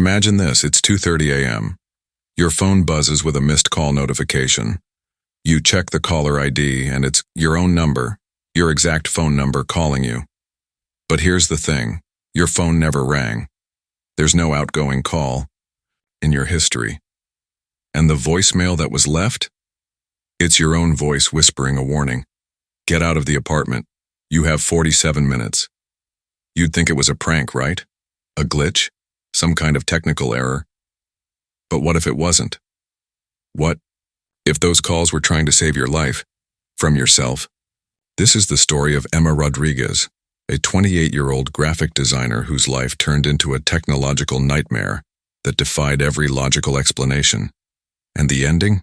Imagine this, it's 2:30 a.m. Your phone buzzes with a missed call notification. You check the caller ID and it's your own number, your exact phone number calling you. But here's the thing, your phone never rang. There's no outgoing call in your history. And the voicemail that was left? It's your own voice whispering a warning. Get out of the apartment. You have 47 minutes. You'd think it was a prank, right? A glitch? Some kind of technical error? But what if it wasn't? What if those calls were trying to save your life from yourself? This is the story of Emma Rodriguez, a 28-year-old graphic designer whose life turned into a technological nightmare that defied every logical explanation. And the ending?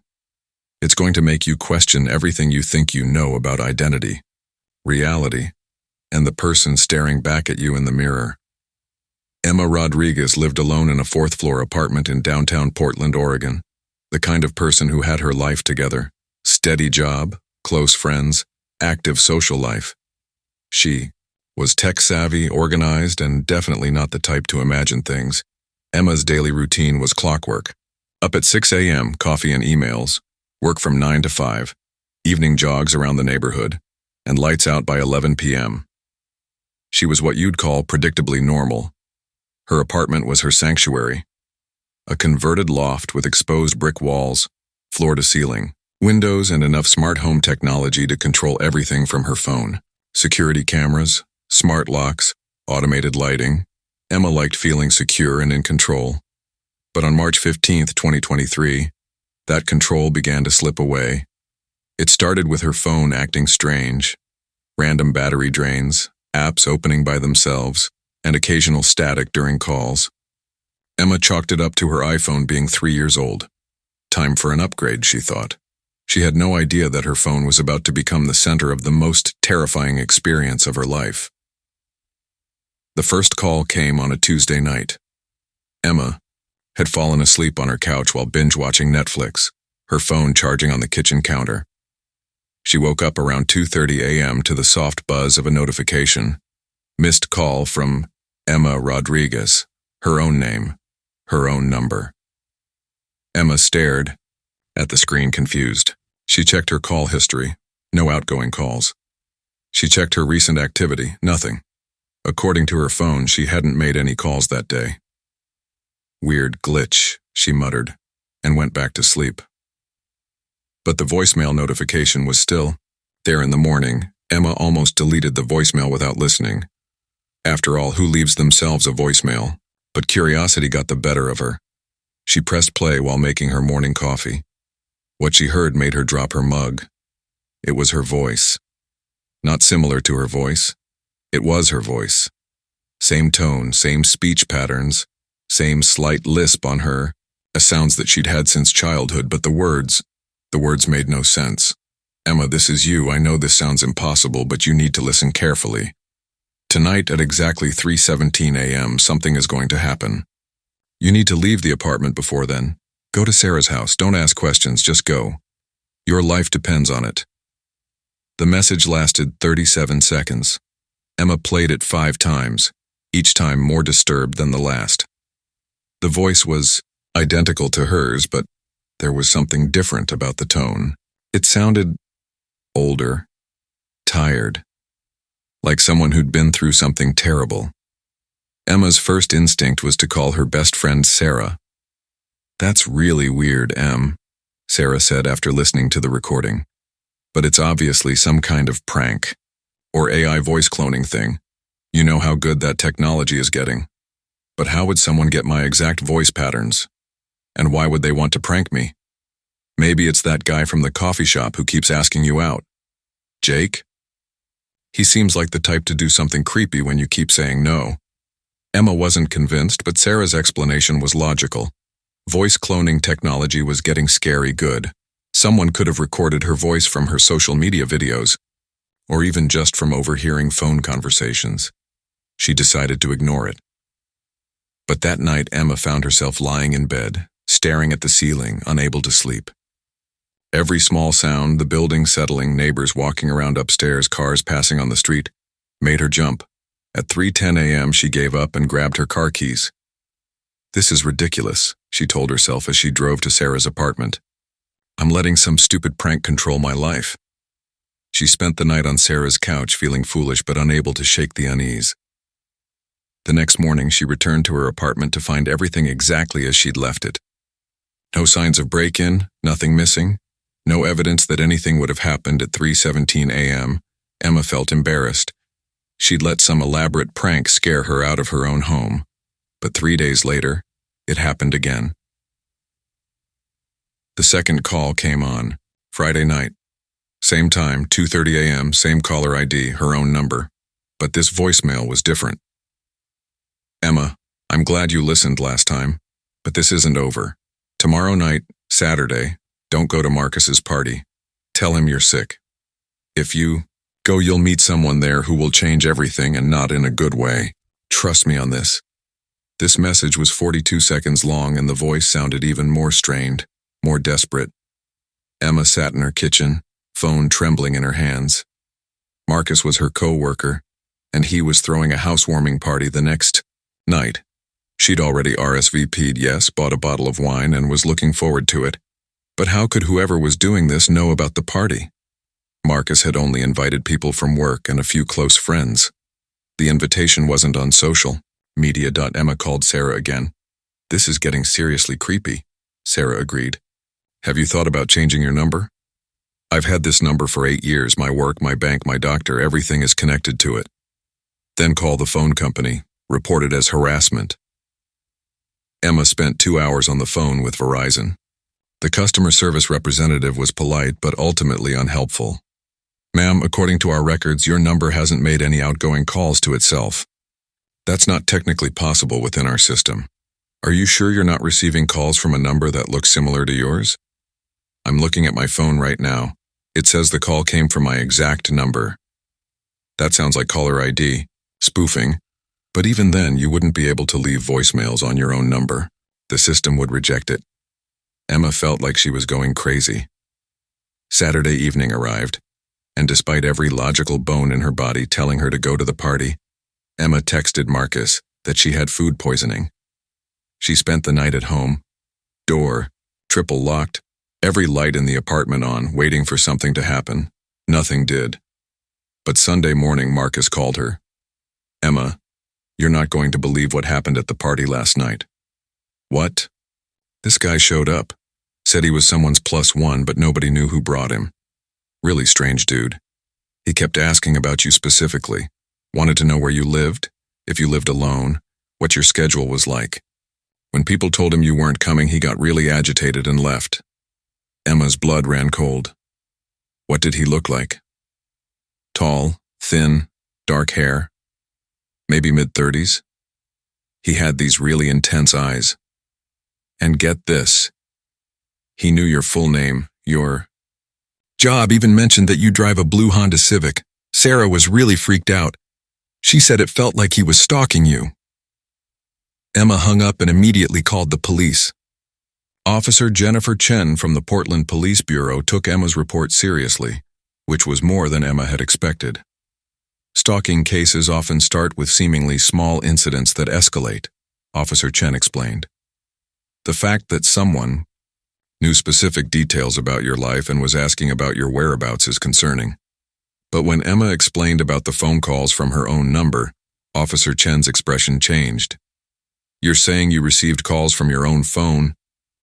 It's going to make you question everything you think you know about identity, reality, and the person staring back at you in the mirror. Emma Rodriguez lived alone in a fourth-floor apartment in downtown Portland, Oregon, the kind of person who had her life together, steady job, close friends, active social life. She was tech-savvy, organized, and definitely not the type to imagine things. Emma's daily routine was clockwork. Up at 6 a.m., coffee and emails, work from 9 to 5, evening jogs around the neighborhood, and lights out by 11 p.m. She was what you'd call predictably normal. Her apartment was her sanctuary, a converted loft with exposed brick walls, floor to ceiling, windows, and enough smart home technology to control everything from her phone. Security cameras, smart locks, automated lighting. Emma liked feeling secure and in control. But on March 15, 2023, that control began to slip away. It started with her phone acting strange, random battery drains, apps opening by themselves, and occasional static during calls. Emma chalked it up to her iPhone being 3 years old. Time for an upgrade, she thought. She had no idea that her phone was about to become the center of the most terrifying experience of her life. The first call came on a Tuesday night. Emma had fallen asleep on her couch while binge-watching Netflix, her phone charging on the kitchen counter. She woke up around 2:30 a.m. to the soft buzz of a notification. Missed call from Emma Rodriguez, her own name, her own number. Emma stared at the screen confused. She checked her call history, no outgoing calls. She checked her recent activity, nothing. According to her phone, she hadn't made any calls that day. Weird glitch, she muttered, and went back to sleep. But the voicemail notification was still there in the morning. Emma almost deleted the voicemail without listening. After all, who leaves themselves a voicemail? But curiosity got the better of her. She pressed play while making her morning coffee. What she heard made her drop her mug. It was her voice. Not similar to her voice. It was her voice. Same tone, same speech patterns, same slight lisp on her, sounds that she'd had since childhood, but the words made no sense. Emma, this is you. I know this sounds impossible, but you need to listen carefully. Tonight at exactly 3:17 a.m., something is going to happen. You need to leave the apartment before then. Go to Sarah's house. Don't ask questions, just go. Your life depends on it. The message lasted 37 seconds. Emma played it 5 times, each time more disturbed than the last. The voice was identical to hers, but there was something different about the tone. It sounded older, tired, like someone who'd been through something terrible. Emma's first instinct was to call her best friend Sarah. That's really weird, Em, Sarah said after listening to the recording. But it's obviously some kind of prank, or AI voice cloning thing. You know how good that technology is getting. But how would someone get my exact voice patterns? And why would they want to prank me? Maybe it's that guy from the coffee shop who keeps asking you out. Jake? He seems like the type to do something creepy when you keep saying no. Emma wasn't convinced, but Sarah's explanation was logical. Voice cloning technology was getting scary good. Someone could have recorded her voice from her social media videos, or even just from overhearing phone conversations. She decided to ignore it. But that night, Emma found herself lying in bed, staring at the ceiling, unable to sleep. Every small sound, the building settling, neighbors walking around upstairs, cars passing on the street, made her jump. At 3:10 a.m., she gave up and grabbed her car keys. This is ridiculous, she told herself as she drove to Sarah's apartment. I'm letting some stupid prank control my life. She spent the night on Sarah's couch feeling foolish but unable to shake the unease. The next morning, she returned to her apartment to find everything exactly as she'd left it. No signs of break-in, nothing missing, no evidence that anything would have happened at 3:17 a.m. Emma felt embarrassed. She'd let some elaborate prank scare her out of her own home. But 3 days later, it happened again. The second call came on, Friday night. Same time, 2:30 a.m., same caller ID, her own number. But this voicemail was different. Emma, I'm glad you listened last time, but this isn't over. Tomorrow night, Saturday, don't go to Marcus's party. Tell him you're sick. If you go, you'll meet someone there who will change everything and not in a good way. Trust me on this. This message was 42 seconds long and the voice sounded even more strained, more desperate. Emma sat in her kitchen, phone trembling in her hands. Marcus was her co-worker, and he was throwing a housewarming party the next night. She'd already RSVP'd, yes, bought a bottle of wine and was looking forward to it. But how could whoever was doing this know about the party? Marcus had only invited people from work and a few close friends. The invitation wasn't on social media. Emma called Sarah again. This is getting seriously creepy, Sarah agreed. Have you thought about changing your number? I've had this number for 8 years. My work, my bank, my doctor, everything is connected to it. Then call the phone company. Report it as harassment. Emma spent 2 hours on the phone with Verizon. The customer service representative was polite but ultimately unhelpful. Ma'am, according to our records, your number hasn't made any outgoing calls to itself. That's not technically possible within our system. Are you sure you're not receiving calls from a number that looks similar to yours? I'm looking at my phone right now. It says the call came from my exact number. That sounds like caller ID, spoofing. But even then, you wouldn't be able to leave voicemails on your own number. The system would reject it. Emma felt like she was going crazy. Saturday evening arrived, and despite every logical bone in her body telling her to go to the party, Emma texted Marcus that she had food poisoning. She spent the night at home, door triple locked, every light in the apartment on, waiting for something to happen. Nothing did. But Sunday morning, Marcus called her. Emma, you're not going to believe what happened at the party last night. What? This guy showed up, said he was someone's +1, but nobody knew who brought him. Really strange dude. He kept asking about you specifically, wanted to know where you lived, if you lived alone, what your schedule was like. When people told him you weren't coming, he got really agitated and left. Emma's blood ran cold. What did he look like? Tall, thin, dark hair. Maybe mid-30s. He had these really intense eyes. And get this. He knew your full name, your job, even mentioned that you drive a blue Honda Civic. Sarah was really freaked out. She said it felt like he was stalking you. Emma hung up and immediately called the police. Officer Jennifer Chen from the Portland Police Bureau took Emma's report seriously, which was more than Emma had expected. Stalking cases often start with seemingly small incidents that escalate, Officer Chen explained. The fact that someone knew specific details about your life and was asking about your whereabouts is concerning. But when Emma explained about the phone calls from her own number, Officer Chen's expression changed. You're saying you received calls from your own phone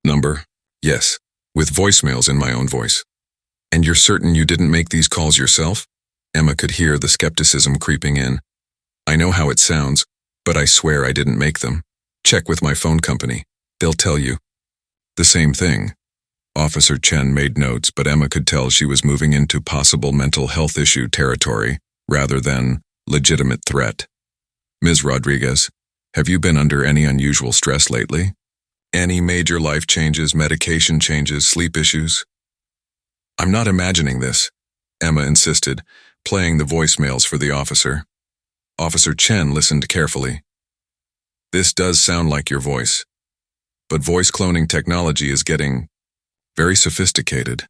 number? Yes, with voicemails in my own voice. And you're certain you didn't make these calls yourself? Emma could hear the skepticism creeping in. I know how it sounds, but I swear I didn't make them. Check with my phone company. They'll tell you. The same thing. Officer Chen made notes, but Emma could tell she was moving into possible mental health issue territory rather than legitimate threat. Ms. Rodriguez, have you been under any unusual stress lately? Any major life changes, medication changes, sleep issues? I'm not imagining this, Emma insisted, playing the voicemails for the officer. Officer Chen listened carefully. This does sound like your voice, but voice cloning technology is getting very sophisticated.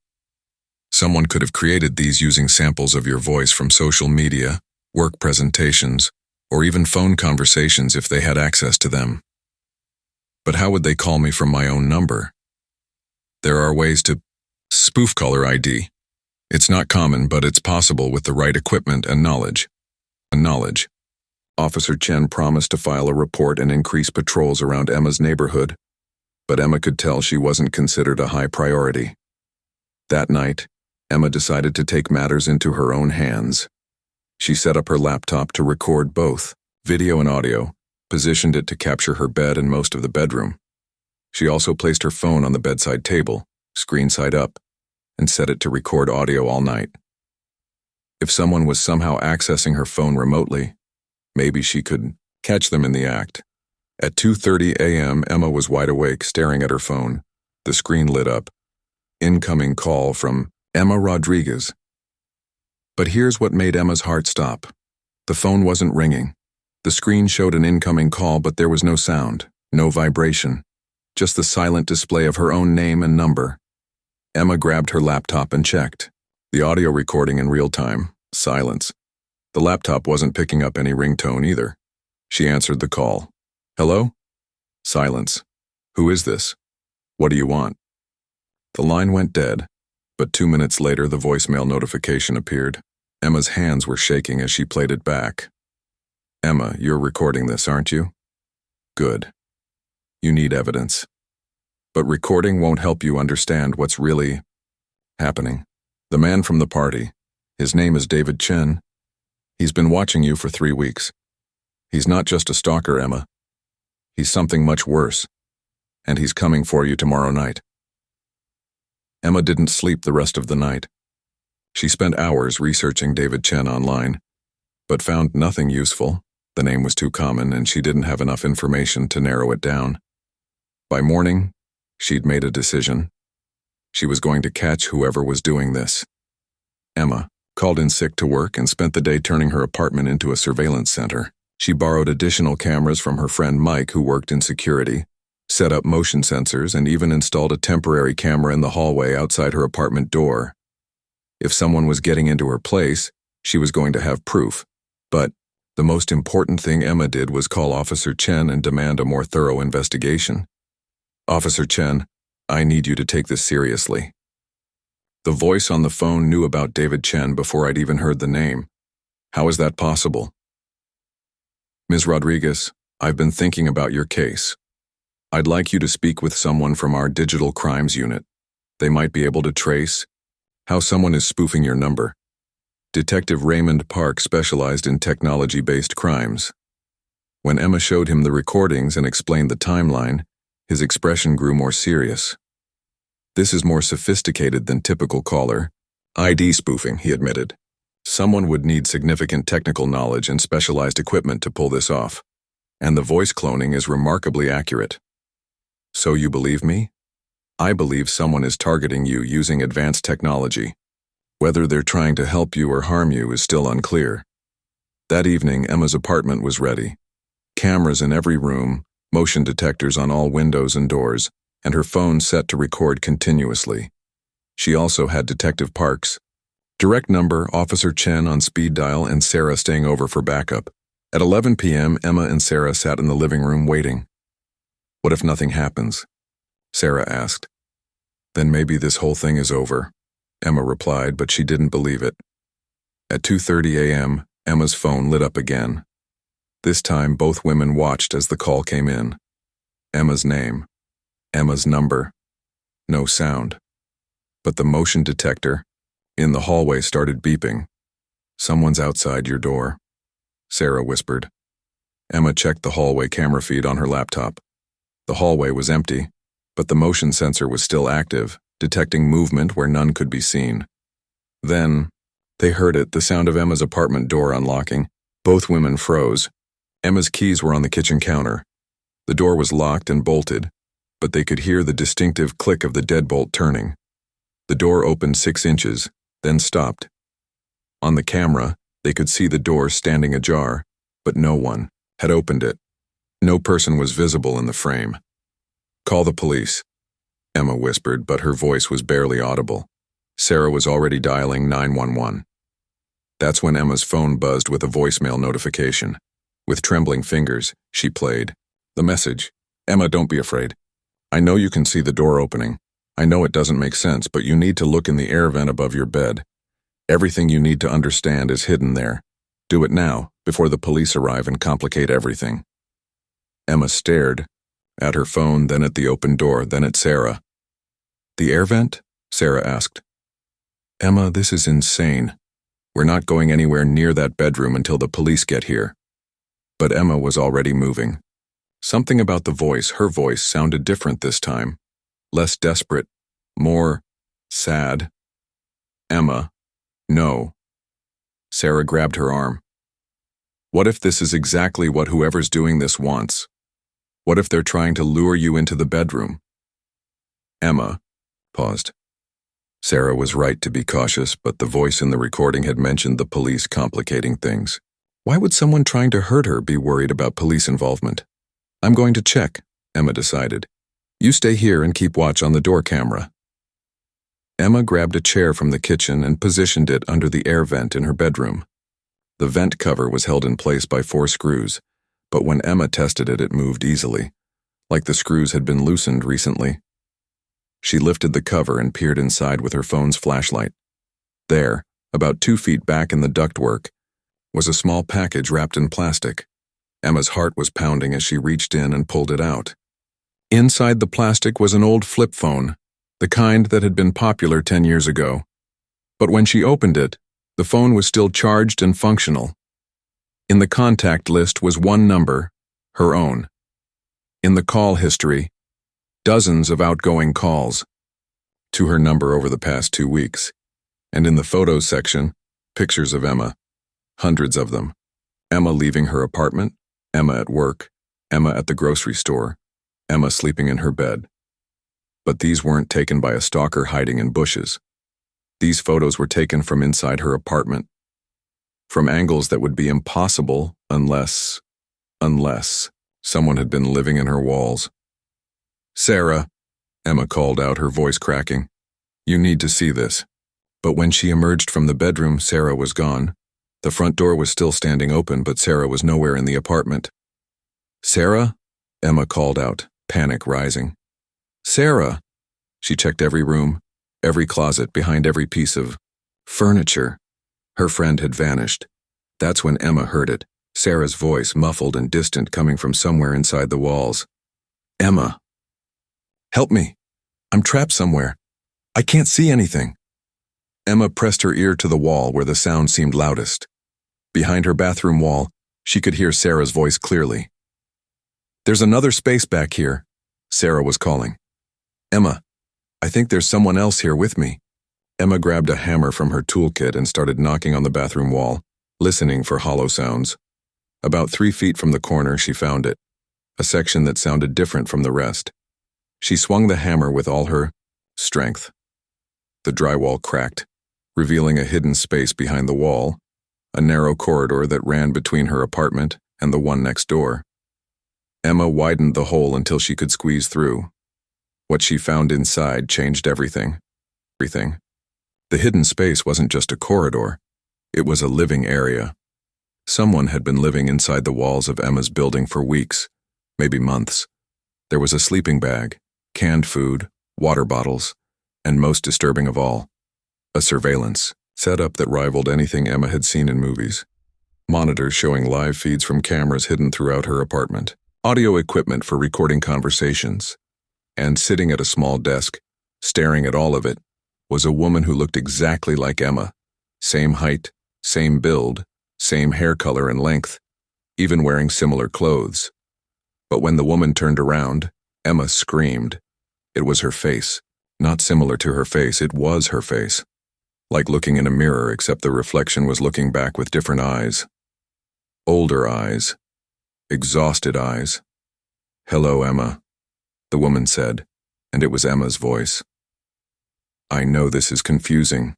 Someone could have created these using samples of your voice from social media, work presentations, or even phone conversations if they had access to them. But how would they call me from my own number? There are ways to spoof caller ID. It's not common, but it's possible with the right equipment and knowledge. Officer Chen promised to file a report and increase patrols around Emma's neighborhood, but Emma could tell she wasn't considered a high priority. That night, Emma decided to take matters into her own hands. She set up her laptop to record both video and audio, positioned it to capture her bed and most of the bedroom. She also placed her phone on the bedside table, screen side up, and set it to record audio all night. If someone was somehow accessing her phone remotely, maybe she could catch them in the act. At 2:30 a.m., Emma was wide awake, staring at her phone. The screen lit up. Incoming call from Emma Rodriguez. But here's what made Emma's heart stop. The phone wasn't ringing. The screen showed an incoming call, but there was no sound, no vibration, just the silent display of her own name and number. Emma grabbed her laptop and checked. The audio recording in real time, silence. The laptop wasn't picking up any ringtone either. She answered the call. Hello? Silence. Who is this? What do you want? The line went dead, but 2 minutes later the voicemail notification appeared. Emma's hands were shaking as she played it back. Emma, you're recording this, aren't you? Good. You need evidence. But recording won't help you understand what's really happening. The man from the party, his name is David Chen. He's been watching you for 3 weeks. He's not just a stalker, Emma. He's something much worse. And he's coming for you tomorrow night. Emma didn't sleep the rest of the night. She spent hours researching David Chen online, but found nothing useful. The name was too common and she didn't have enough information to narrow it down. By morning, she'd made a decision. She was going to catch whoever was doing this. Emma called in sick to work and spent the day turning her apartment into a surveillance center. She borrowed additional cameras from her friend Mike, who worked in security, set up motion sensors, and even installed a temporary camera in the hallway outside her apartment door. If someone was getting into her place, she was going to have proof. But the most important thing Emma did was call Officer Chen and demand a more thorough investigation. Officer Chen, I need you to take this seriously. The voice on the phone knew about David Chen before I'd even heard the name. How is that possible? Ms. Rodriguez, I've been thinking about your case. I'd like you to speak with someone from our digital crimes unit. They might be able to trace how someone is spoofing your number. Detective Raymond Park specialized in technology-based crimes. When Emma showed him the recordings and explained the timeline, his expression grew more serious. This is more sophisticated than typical caller ID spoofing, he admitted. Someone would need significant technical knowledge and specialized equipment to pull this off. And the voice cloning is remarkably accurate. So you believe me? I believe someone is targeting you using advanced technology. Whether they're trying to help you or harm you is still unclear. That evening, Emma's apartment was ready. Cameras in every room, motion detectors on all windows and doors, and her phone set to record continuously. She also had Detective Park's direct number, Officer Chen on speed dial, and Sarah staying over for backup. At 11 p.m., Emma and Sarah sat in the living room waiting. What if nothing happens? Sarah asked. Then maybe this whole thing is over, Emma replied, but she didn't believe it. At 2:30 a.m., Emma's phone lit up again. This time, both women watched as the call came in. Emma's name. Emma's number. No sound. But the motion detector in the hallway started beeping. Someone's outside your door, Sarah whispered. Emma checked the hallway camera feed on her laptop. The hallway was empty, but the motion sensor was still active, detecting movement where none could be seen. Then, they heard it, the sound of Emma's apartment door unlocking. Both women froze. Emma's keys were on the kitchen counter. The door was locked and bolted, but they could hear the distinctive click of the deadbolt turning. The door opened 6 inches, then stopped. On the camera, they could see the door standing ajar, but no one had opened it. No person was visible in the frame. Call the police, Emma whispered, but her voice was barely audible. Sarah was already dialing 911. That's when Emma's phone buzzed with a voicemail notification. With trembling fingers, she played the message. Emma, don't be afraid. I know you can see the door opening. I know it doesn't make sense, but you need to look in the air vent above your bed. Everything you need to understand is hidden there. Do it now, before the police arrive and complicate everything. Emma stared at her phone, then at the open door, then at Sarah. The air vent? Sarah asked. Emma, this is insane. We're not going anywhere near that bedroom until the police get here. But Emma was already moving. Something about the voice, her voice, sounded different this time. Less desperate, more sad. Emma, no. Sarah grabbed her arm. What if this is exactly what whoever's doing this wants? What if they're trying to lure you into the bedroom? Emma paused. Sarah was right to be cautious, but the voice in the recording had mentioned the police complicating things. Why would someone trying to hurt her be worried about police involvement? I'm going to check, Emma decided. You stay here and keep watch on the door camera. Emma grabbed a chair from the kitchen and positioned it under the air vent in her bedroom. The vent cover was held in place by 4 screws, but when Emma tested it, it moved easily, like the screws had been loosened recently. She lifted the cover and peered inside with her phone's flashlight. There, about 2 feet back in the ductwork, was a small package wrapped in plastic. Emma's heart was pounding as she reached in and pulled it out. Inside the plastic was an old flip phone, the kind that had been popular 10 years ago. But when she opened it, the phone was still charged and functional. In the contact list was one number, her own. In the call history, dozens of outgoing calls to her number over the past 2 weeks. And in the photos section, pictures of Emma, hundreds of them. Emma leaving her apartment, Emma at work, Emma at the grocery store, Emma sleeping in her bed. But these weren't taken by a stalker hiding in bushes. These photos were taken from inside her apartment, from angles that would be impossible unless someone had been living in her walls. Sarah, Emma called out, her voice cracking. You need to see this. But when she emerged from the bedroom, Sarah was gone. The front door was still standing open, but Sarah was nowhere in the apartment. Sarah? Emma called out, panic rising. Sarah! She checked every room, every closet, behind every piece of furniture. Her friend had vanished. That's when Emma heard it, Sarah's voice, muffled and distant, coming from somewhere inside the walls. Emma! Help me! I'm trapped somewhere. I can't see anything. Emma pressed her ear to the wall where the sound seemed loudest. Behind her bathroom wall, she could hear Sarah's voice clearly. There's another space back here, Sarah was calling. Emma, I think there's someone else here with me. Emma grabbed a hammer from her toolkit and started knocking on the bathroom wall, listening for hollow sounds. About 3 feet from the corner, she found it, a section that sounded different from the rest. She swung the hammer with all her strength. The drywall cracked, revealing a hidden space behind the wall, a narrow corridor that ran between her apartment and the one next door. Emma widened the hole until she could squeeze through. What she found inside changed everything. The hidden space wasn't just a corridor. It was a living area. Someone had been living inside the walls of Emma's building for weeks, maybe months. There was a sleeping bag, canned food, water bottles, and most disturbing of all, a surveillance setup that rivaled anything Emma had seen in movies. Monitors showing live feeds from cameras hidden throughout her apartment, audio equipment for recording conversations, and sitting at a small desk, staring at all of it, was a woman who looked exactly like Emma. Same height, same build, same hair color and length, even wearing similar clothes. But when the woman turned around, Emma screamed. It was her face. Not similar to her face, it was her face. Like looking in a mirror, except the reflection was looking back with different eyes. Older eyes. Exhausted eyes. Hello, Emma, the woman said, and it was Emma's voice. I know this is confusing.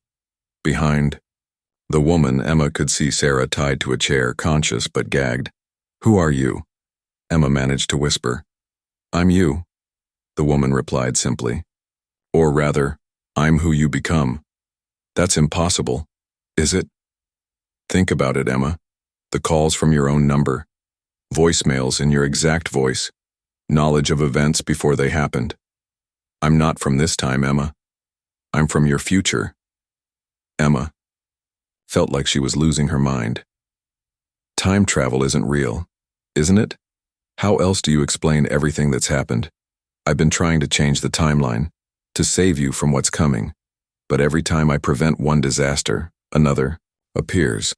Behind the woman, Emma could see Sarah tied to a chair, conscious but gagged. Who are you? Emma managed to whisper. I'm you, the woman replied simply. Or rather, I'm who you become. That's impossible, is it? Think about it, Emma. The calls from your own number. Voicemails in your exact voice. Knowledge of events before they happened. I'm not from this time, Emma. I'm from your future. Emma felt like she was losing her mind. Time travel isn't real, isn't it? How else do you explain everything that's happened? I've been trying to change the timeline, to save you from what's coming. But every time I prevent one disaster, another appears.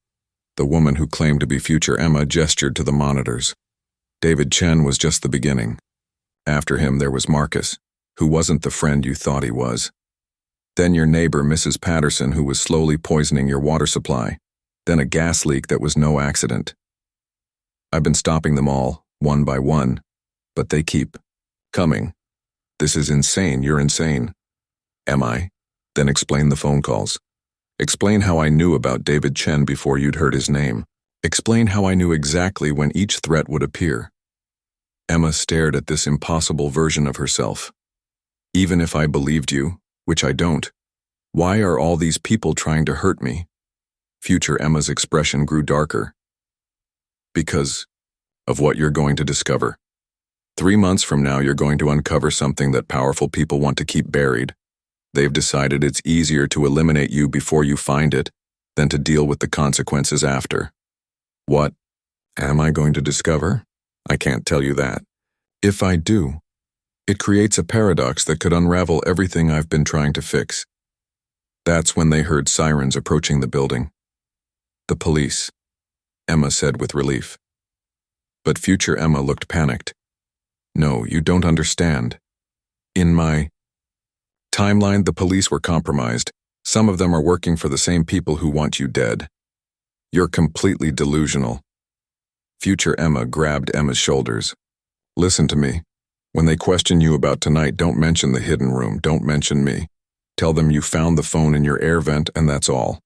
The woman who claimed to be future Emma gestured to the monitors. David Chen was just the beginning. After him there was Marcus, who wasn't the friend you thought he was. Then your neighbor, Mrs. Patterson, who was slowly poisoning your water supply. Then a gas leak that was no accident. I've been stopping them all, one by one, but they keep coming. This is insane. You're insane. Am I? Then explain the phone calls. Explain how I knew about David Chen before you'd heard his name. Explain how I knew exactly when each threat would appear. Emma stared at this impossible version of herself. Even if I believed you, which I don't, why are all these people trying to hurt me? Future Emma's expression grew darker. Because of what you're going to discover. 3 months from now, you're going to uncover something that powerful people want to keep buried. They've decided it's easier to eliminate you before you find it than to deal with the consequences after. What am I going to discover? I can't tell you that. If I do, it creates a paradox that could unravel everything I've been trying to fix. That's when they heard sirens approaching the building. The police, Emma said with relief. But future Emma looked panicked. No, you don't understand. In my timeline, the police were compromised. Some of them are working for the same people who want you dead. You're completely delusional. Future Emma grabbed Emma's shoulders. Listen to me. When they question you about tonight, don't mention the hidden room. Don't mention me. Tell them you found the phone in your air vent and that's all.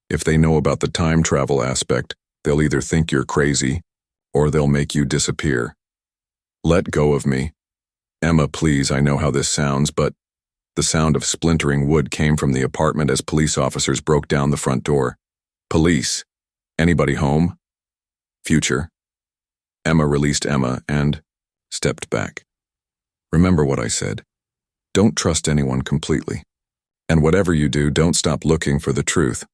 If they know about the time travel aspect, they'll either think you're crazy or they'll make you disappear. Let go of me. Emma, please, I know how this sounds, but the sound of splintering wood came from the apartment as police officers broke down the front door. Police. Anybody home? Future. Emma released Emma and stepped back. Remember what I said. Don't trust anyone completely. And whatever you do, don't stop looking for the truth.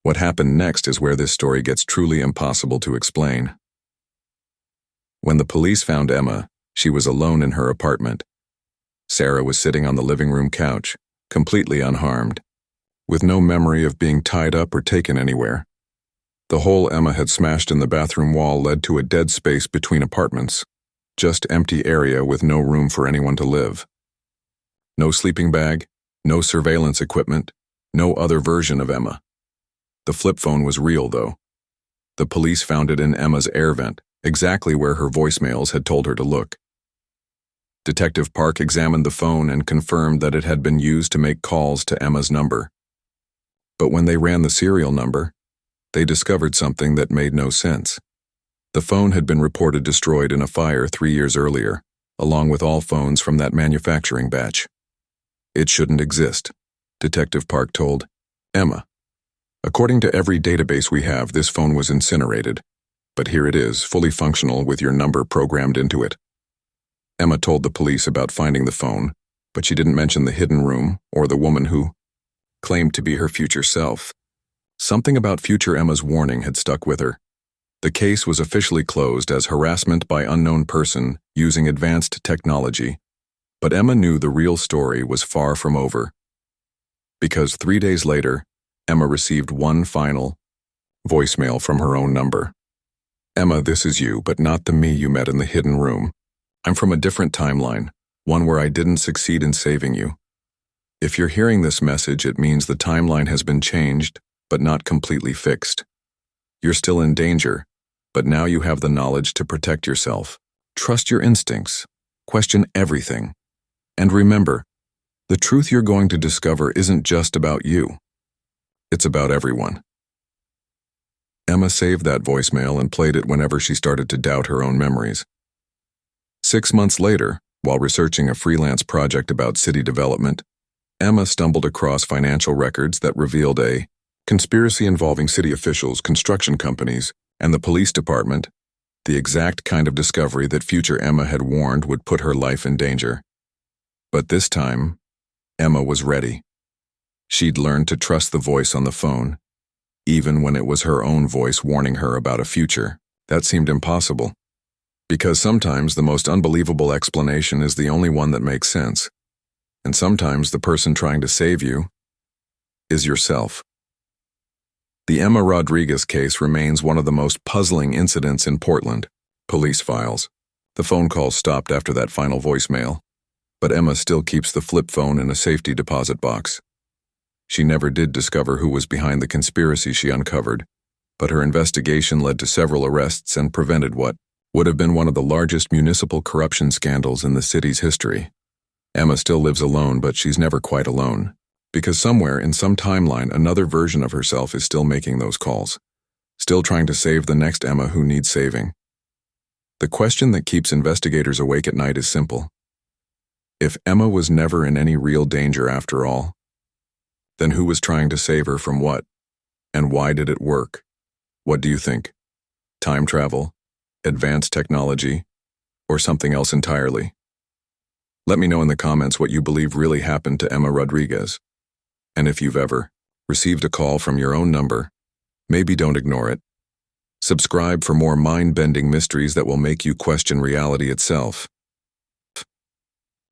What happened next is where this story gets truly impossible to explain. When the police found Emma, she was alone in her apartment. Sarah was sitting on the living room couch, completely unharmed, with no memory of being tied up or taken anywhere. The hole Emma had smashed in the bathroom wall led to a dead space between apartments, just empty area with no room for anyone to live. No sleeping bag, no surveillance equipment, no other version of Emma. The flip phone was real, though. The police found it in Emma's air vent, exactly where her voicemails had told her to look. Detective Park examined the phone and confirmed that it had been used to make calls to Emma's number. But when they ran the serial number, they discovered something that made no sense. The phone had been reported destroyed in a fire 3 years earlier, along with all phones from that manufacturing batch. It shouldn't exist, Detective Park told Emma. According to every database we have, this phone was incinerated. But here it is, fully functional with your number programmed into it. Emma told the police about finding the phone, but she didn't mention the hidden room or the woman who claimed to be her future self. Something about future Emma's warning had stuck with her. The case was officially closed as harassment by unknown person using advanced technology, but Emma knew the real story was far from over. Because 3 days later, Emma received one final voicemail from her own number. Emma, this is you, but not the me you met in the hidden room. I'm from a different timeline, one where I didn't succeed in saving you. If you're hearing this message, it means the timeline has been changed, but not completely fixed. You're still in danger, but now you have the knowledge to protect yourself. Trust your instincts. Question everything. And remember, the truth you're going to discover isn't just about you. It's about everyone. Emma saved that voicemail and played it whenever she started to doubt her own memories. 6 months later, while researching a freelance project about city development, Emma stumbled across financial records that revealed a conspiracy involving city officials, construction companies, and the police department The exact kind of discovery that future Emma had warned would put her life in danger. But this time, Emma was ready. She'd learned to trust the voice on the phone, even when it was her own voice warning her about a future. That seemed impossible. Because sometimes the most unbelievable explanation is the only one that makes sense. And sometimes the person trying to save you is yourself. The Emma Rodriguez case remains one of the most puzzling incidents in Portland. Police files. The phone calls stopped after that final voicemail, but Emma still keeps the flip phone in a safety deposit box. She never did discover who was behind the conspiracy she uncovered, but her investigation led to several arrests and prevented what would have been one of the largest municipal corruption scandals in the city's history. Emma still lives alone, but she's never quite alone, because somewhere in some timeline another version of herself is still making those calls, still trying to save the next Emma who needs saving. The question that keeps investigators awake at night is simple. If Emma was never in any real danger after all, then who was trying to save her from what? And why did it work? What do you think? Time travel? Advanced technology? Or something else entirely? Let me know in the comments what you believe really happened to Emma Rodriguez. And if you've ever received a call from your own number, maybe don't ignore it. Subscribe for more mind-bending mysteries that will make you question reality itself.